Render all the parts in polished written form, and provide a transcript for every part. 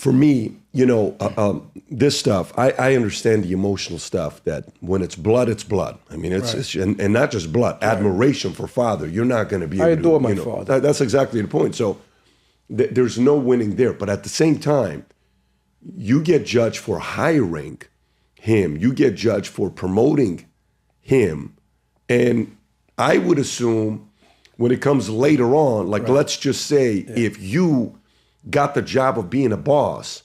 for me, this stuff, I understand the emotional stuff that when it's blood, it's blood. I mean, it's and not just blood, admiration for father. You're not going to be able to. I adore my father. That's exactly the point. So there's no winning there. But at the same time, you get judged for hiring him. You get judged for promoting him. And I would assume when it comes later on, like let's just say if you got the job of being a boss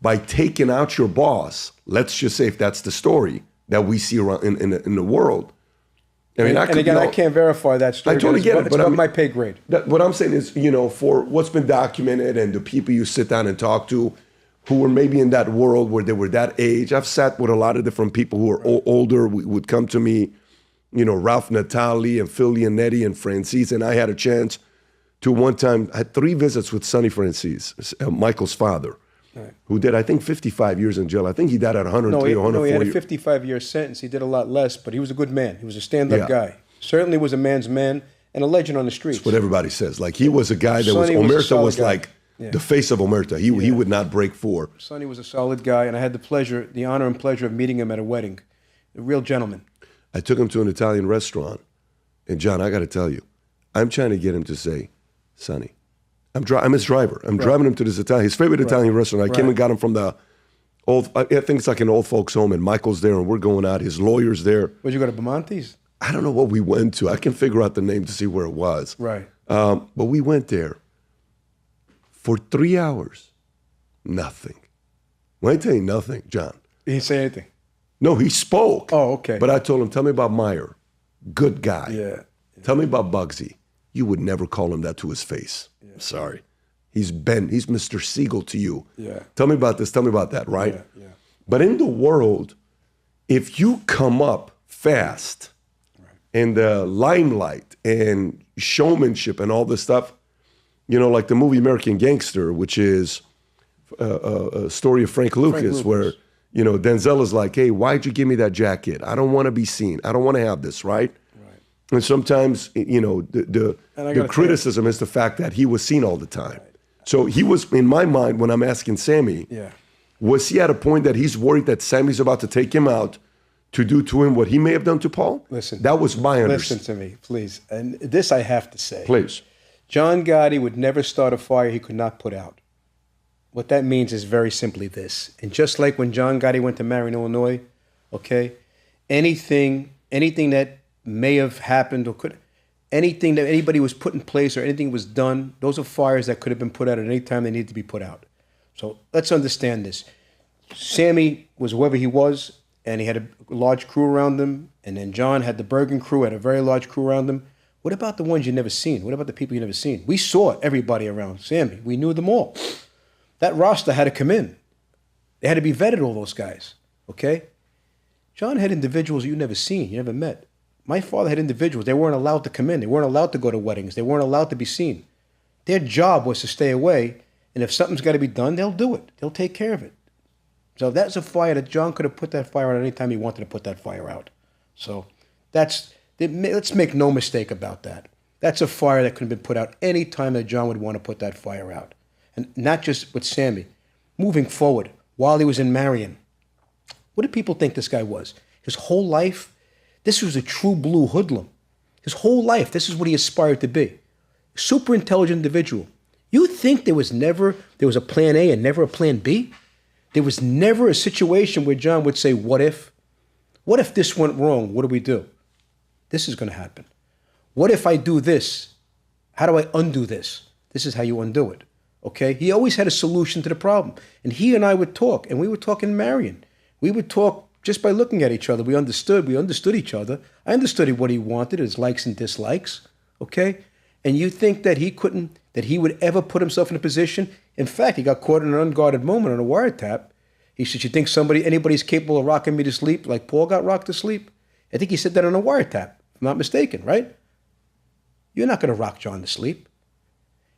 by taking out your boss, let's just say if that's the story that we see around in the world. I mean, I can't verify that story. I totally get it. It's above my pay grade. What I'm saying is, for what's been documented and the people you sit down and talk to who were maybe in that world where they were that age. I've sat with a lot of different people who are older, would come to me, Ralph Natali and Phil Leonetti and Franzese. And I had a chance to one time, I had 3 visits with Sonny Franzese, Michael's father, who did, I think, 55 years in jail. I think he died at 103 or 104 No, he had a 55-year sentence. He did a lot less, but he was a good man. He was a stand-up guy. Certainly was a man's man and a legend on the streets. That's what everybody says. Like, he was a guy that Omerta was like the face of Omerta. He would not break for. Sonny was a solid guy, and I had the honor and pleasure of meeting him at a wedding. A real gentleman. I took him to an Italian restaurant, and John, I got to tell you, I'm trying to get him to say, Sonny, I'm his driver. I'm driving him to his favorite Italian restaurant. I came and got him from the I think it's like an old folks home, and Michael's there, and we're going out. His lawyer's there. Where'd you go, to Bamonte's? I don't know what we went to. I can figure out the name to see where it was. Right. But we went there for 3 hours. Nothing. When I tell you nothing, John. He didn't say anything? No, he spoke. Oh, okay. But I told him, tell me about Meyer. Good guy. Yeah. Tell me about Bugsy. You would never call him that to his face. Yeah. Sorry. He's Mr. Siegel to you. Yeah. Tell me about this, tell me about that, right? Yeah. But in the world, if you come up fast in the limelight and showmanship and all this stuff, like the movie American Gangster, which is a story of Frank Lucas, where, Denzel is like, hey, why'd you give me that jacket? I don't want to be seen. I don't want to have this, right? And sometimes, the criticism is the fact that he was seen all the time. Right. So he was, in my mind, when I'm asking Sammy, was he at a point that he's worried that Sammy's about to take him out to do to him what he may have done to Paul? Listen. That was my understanding. Listen to me, please. And this I have to say. Please. John Gotti would never start a fire he could not put out. What that means is very simply this. And just like when John Gotti went to Marion, Illinois, okay, anything that may have happened or anything that anybody was put in place or anything was done, those are fires that could have been put out at any time they needed to be put out. So let's understand this. Sammy was whoever he was, and he had a large crew around him, and then John had the Bergen crew, had a very large crew around him. What about the ones you never seen? What about the people you never seen? We saw everybody around Sammy. We knew them all. That roster had to come in. They had to be vetted, all those guys, okay? John had individuals you never seen, you never met. My father had individuals. They weren't allowed to come in. They weren't allowed to go to weddings. They weren't allowed to be seen. Their job was to stay away, and if something's got to be done, they'll do it. They'll take care of it. So that's a fire that John could have put that fire out any time he wanted to put that fire out. So let's make no mistake about that. That's a fire that could have been put out any time that John would want to put that fire out. And not just with Sammy. Moving forward, while he was in Marion, what did people think this guy was? His whole life, this was a true blue hoodlum. His whole life, this is what he aspired to be. Super intelligent individual. You think there was a plan A and never a plan B? There was never a situation where John would say, what if? What if this went wrong? What do we do? This is going to happen. What if I do this? How do I undo this? This is how you undo it. Okay? He always had a solution to the problem. And he and I would talk, and we would talk in Marion. We would talk just by looking at each other. We understood each other. I understood what he wanted, his likes and dislikes. Okay? And you think that he would ever put himself in a position? In fact, he got caught in an unguarded moment on a wiretap. He said, you think anybody's capable of rocking me to sleep like Paul got rocked to sleep? I think he said that on a wiretap, if I'm not mistaken, right? You're not going to rock John to sleep.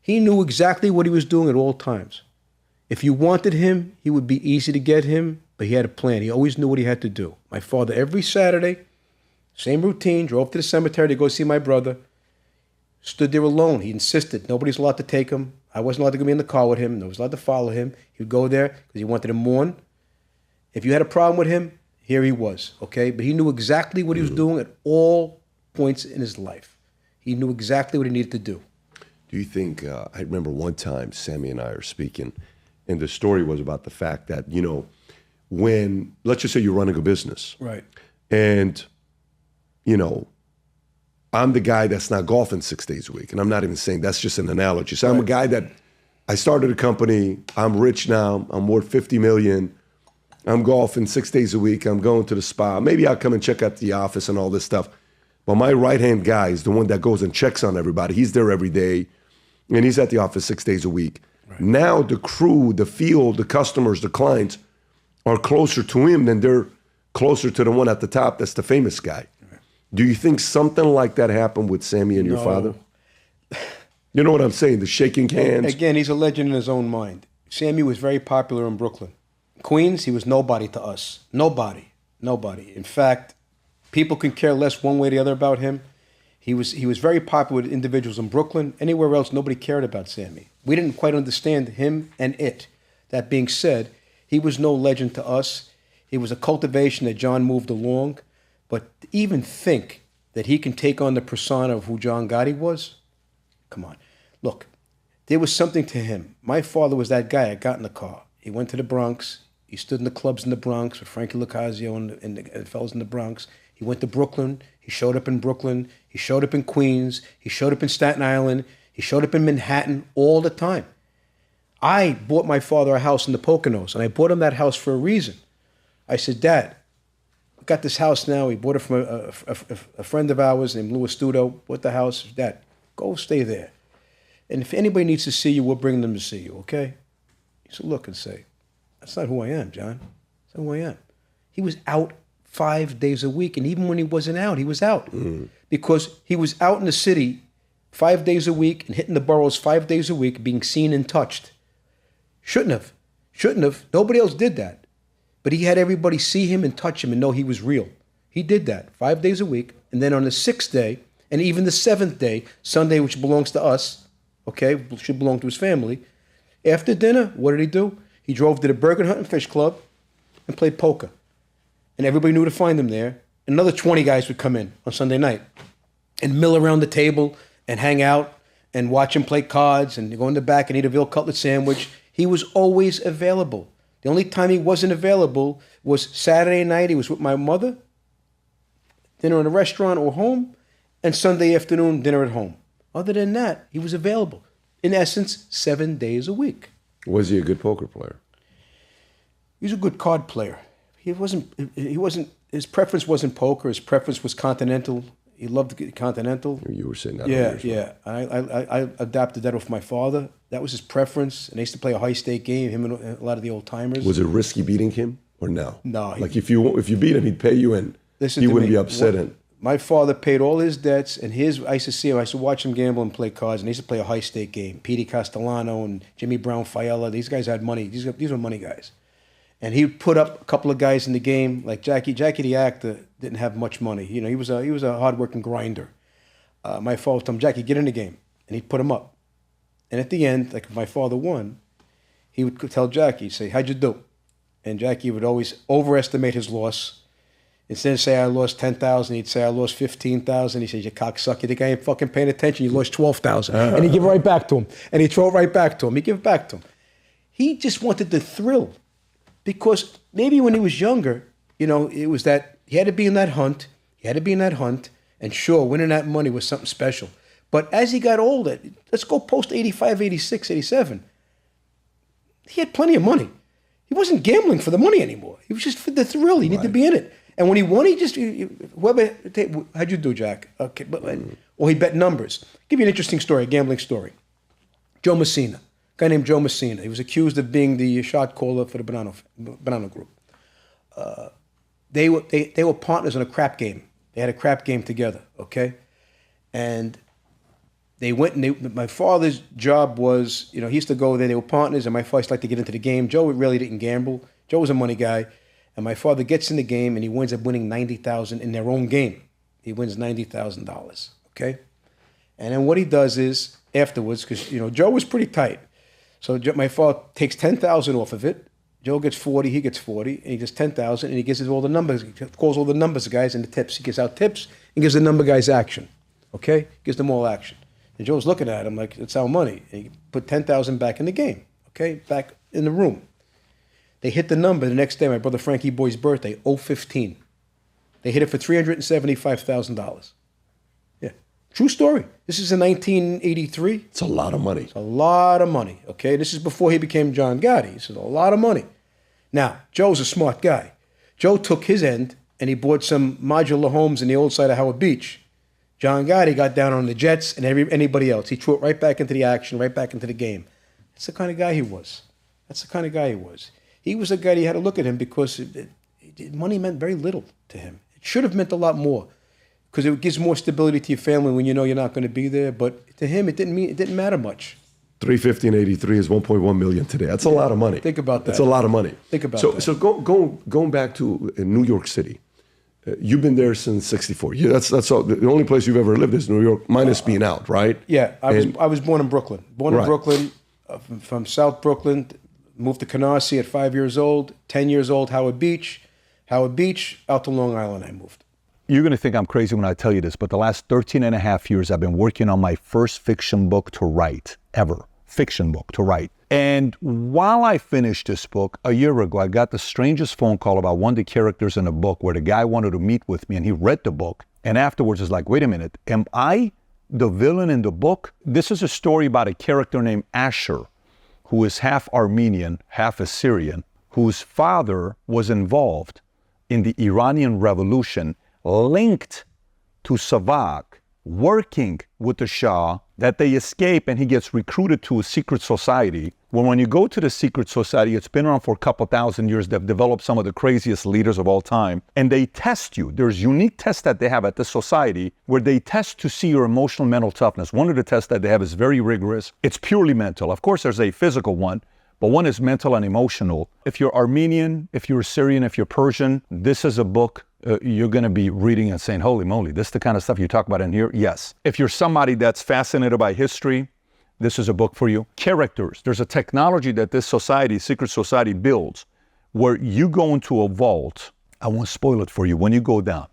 He knew exactly what he was doing at all times. If you wanted him, he would be easy to get him, but he had a plan. He always knew what he had to do. My father, every Saturday, same routine, drove to the cemetery to go see my brother, stood there alone. He insisted nobody's allowed to take him. I wasn't allowed to go in the car with him. I was allowed to follow him. He would go there because he wanted to mourn. If you had a problem with him, here he was, okay? But he knew exactly what he was doing at all points in his life. He knew exactly what he needed to do. Do you think, I remember one time Sammy and I are speaking, and the story was about the fact that, you know, when, let's just say you're running a business. Right. And, you know, I'm the guy that's not golfing 6 days a week. And I'm not even saying, that's just an analogy. So I'm a guy that, I started a company, I'm rich now, I'm worth $50 million. I'm golfing 6 days a week. I'm going to the spa. Maybe I'll come and check out the office and all this stuff. But my right-hand guy is the one that goes and checks on everybody. He's there every day, and he's at the office 6 days a week. Right. Now the crew, the field, the customers, the clients are closer to him than they're closer to the one at the top that's the famous guy. Right. Do you think something like that happened with Sammy and your father? You know what I'm saying? The shaking hands. Again, he's a legend in his own mind. Sammy was very popular in Brooklyn. Queens, he was nobody to us. Nobody. In fact, people can care less one way or the other about him. He was very popular with individuals in Brooklyn. Anywhere else, nobody cared about Sammy. We didn't quite understand him and it. That being said, he was no legend to us. He was a cultivation that John moved along. But to even think that he can take on the persona of who John Gotti was, come on. Look, there was something to him. My father was that guy. I got in the car. He went to the Bronx. He stood in the clubs in the Bronx with Frankie Lucasio and the fellas in the Bronx. He went to Brooklyn. He showed up in Brooklyn. He showed up in Queens. He showed up in Staten Island. He showed up in Manhattan all the time. I bought my father a house in the Poconos, and I bought him that house for a reason. I said, Dad, I got this house now. We bought it from a friend of ours named Louis Studo. Bought the house. Dad, go stay there. And if anybody needs to see you, we'll bring them to see you, okay? He said, look and say, that's not who I am, John. That's not who I am. He was out 5 days a week, and even when he wasn't out, he was out. Because he was out in the city 5 days a week and hitting the boroughs 5 days a week, being seen and touched. Shouldn't have. Nobody else did that. But he had everybody see him and touch him and know he was real. He did that 5 days a week, and then on the sixth day, and even the seventh day, Sunday, which belongs to us, okay, should belong to his family, after dinner, what did he do? He drove to the Bergen Hunt and Fish Club and played poker. And everybody knew to find him there. Another 20 guys would come in on Sunday night and mill around the table and hang out and watch him play cards and go in the back and eat a veal cutlet sandwich. He was always available. The only time he wasn't available was Saturday night. He was with my mother, dinner in a restaurant or home, and Sunday afternoon, dinner at home. Other than that, he was available. In essence, 7 days a week. Was he a good poker player? He was a good card player. His preference wasn't poker. His preference was continental. He loved the continental. You were saying that. Yeah. I adapted that off my father. That was his preference. And they used to play a high stake game, him and a lot of the old timers. Was it risky beating him or no? No. Like if you beat him, he'd pay you and he wouldn't be upset. My father paid all his debts, and I used to see him. I used to watch him gamble and play cards, and they used to play a high stake game. Petey Castellano and Jimmy Brown Fiella. These guys had money. These were money guys. And he would put up a couple of guys in the game, like Jackie. Jackie the actor didn't have much money. You know, he was a hard-working grinder. My father told him, Jackie, get in the game. And he'd put him up. And at the end, like if my father won, he would tell Jackie, say, how'd you do? And Jackie would always overestimate his loss. Instead of say I lost 10,000, he'd say I lost 15,000. He says, you cocksucker, you think I ain't fucking paying attention? You lost 12,000. And he'd give it right back to him. And he'd throw it right back to him. He'd give it back to him. He just wanted the thrill. Because maybe when he was younger, you know, it was that he had to be in that hunt. And sure, winning that money was something special. But as he got older, let's go post 85, 86, 87. He had plenty of money. He wasn't gambling for the money anymore. He was just for the thrill. He needed to be in it. And when he won, how'd you do, Jack? Okay, or he bet numbers. I'll give you an interesting story, a gambling story. Joe Massino, a guy named Joe Massino. He was accused of being the shot caller for the Banana Group. They were partners in a crap game. They had a crap game together, okay? And they went and my father's job was, you know, he used to go there. They were partners, and my father used to like to get into the game. Joe really didn't gamble. Joe was a money guy. And my father gets in the game, and he winds up winning $90,000 in their own game. He wins $90,000, okay? And then what he does is, afterwards, because, Joe was pretty tight. So my father takes $10,000 off of it. Joe gets 40, he gets 40, and he gets 10,000, and he gives us all the numbers. He calls all the numbers guys and the tips. He gives out tips and gives the number guys action. Okay? Gives them all action. And Joe's looking at him like, it's our money. And he put 10,000 back in the game. Okay? Back in the room. They hit the number the next day, my brother Frankie Boy's birthday, 015. They hit it for $375,000. Yeah. True story. This is in 1983. It's a lot of money. It's a lot of money, okay? This is before he became John Gotti. This is a lot of money. Now, Joe's a smart guy. Joe took his end, and he bought some modular homes in the old side of Howard Beach. John Gotti got down on the Jets and anybody else. He threw it right back into the action, right back into the game. That's the kind of guy he was. He was a guy that you had to look at him because money meant very little to him. It should have meant a lot more because it gives more stability to your family when you know you're not going to be there. But to him, it didn't matter much. 350 and 83 is 1.1 million today. That's a lot of money. Think about that. That's a lot of money. Think about that. So going back to New York City, you've been there since '64. Yeah, that's all. The only place you've ever lived is New York, minus being out, right? Yeah, I was born in Brooklyn. In Brooklyn, from South Brooklyn, moved to Canarsie at 5 years old. 10 years old, Howard Beach, out to Long Island I moved. You're going to think I'm crazy when I tell you this, but the last 13 and a half years, I've been working on my first fiction book to write, ever. Fiction book to write. And while I finished this book, a year ago, I got the strangest phone call about one of the characters in the book where the guy wanted to meet with me and he read the book. And afterwards, it's like, wait a minute, am I the villain in the book? This is a story about a character named Asher, who is half Armenian, half Assyrian, whose father was involved in the Iranian Revolution, linked to Savak, working with the Shah, that they escape and he gets recruited to a secret society. When you go to the secret society, it's been around for a couple thousand years. They've developed some of the craziest leaders of all time. And they test you. There's unique tests that they have at the society where they test to see your emotional mental toughness. One of the tests that they have is very rigorous. It's purely mental. Of course, there's a physical one, but one is mental and emotional. If you're Armenian, if you're Syrian, if you're Persian, this is a book you're going to be reading and saying, holy moly, this is the kind of stuff you talk about in here? Yes. If you're somebody that's fascinated by history, this is a book for you. Characters. There's a technology that this society, secret society, builds where you go into a vault. I won't spoil it for you. When you go down,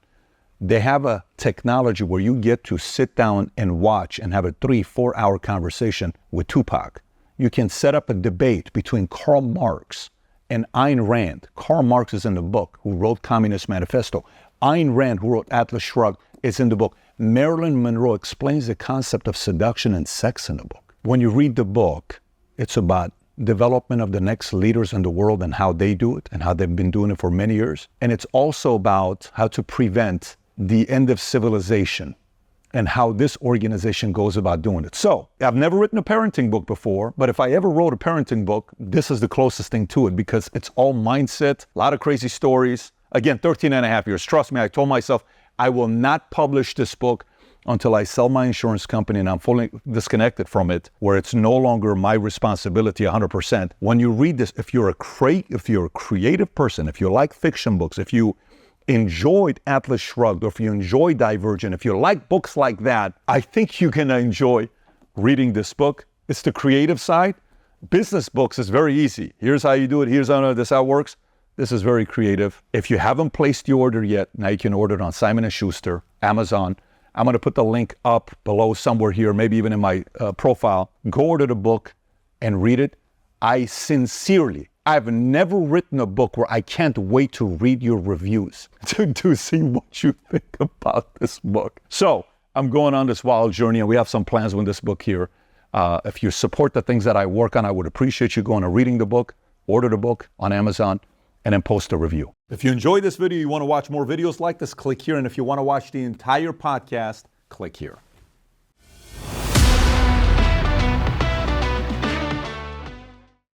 they have a technology where you get to sit down and watch and have a 3-4 hour conversation with Tupac. You can set up a debate between Karl Marx and Ayn Rand. Karl Marx is in the book, who wrote Communist Manifesto. Ayn Rand, who wrote Atlas Shrugged, is in the book. Marilyn Monroe explains the concept of seduction and sex in the book. When you read the book, it's about development of the next leaders in the world and how they do it and how they've been doing it for many years. And it's also about how to prevent the end of civilization and how this organization goes about doing it. So, I've never written a parenting book before, but if I ever wrote a parenting book, this is the closest thing to it because it's all mindset, a lot of crazy stories. Again, 13 and a half years. Trust me, I told myself I will not publish this book until I sell my insurance company and I'm fully disconnected from it, where it's no longer my responsibility 100%. When you read this, if you're a creative person, if you like fiction books, if you enjoyed Atlas Shrugged, or if you enjoy Divergent, if you like books like that, I think you're gonna enjoy reading this book. It's the creative side. Business books is very easy. Here's how you do it. Here's how this how it works. This is very creative. If you haven't placed the order yet, now you can order it on Simon & Schuster, Amazon. I'm gonna put the link up below somewhere here, maybe even in my profile. Go order the book and read it. I've never written a book where I can't wait to read your reviews to see what you think about this book. So I'm going on this wild journey and we have some plans with this book here. If you support the things that I work on, I would appreciate you going and reading the book, order the book on Amazon, and then post a review. If you enjoyed this video, you want to watch more videos like this, click here. And if you want to watch the entire podcast, click here.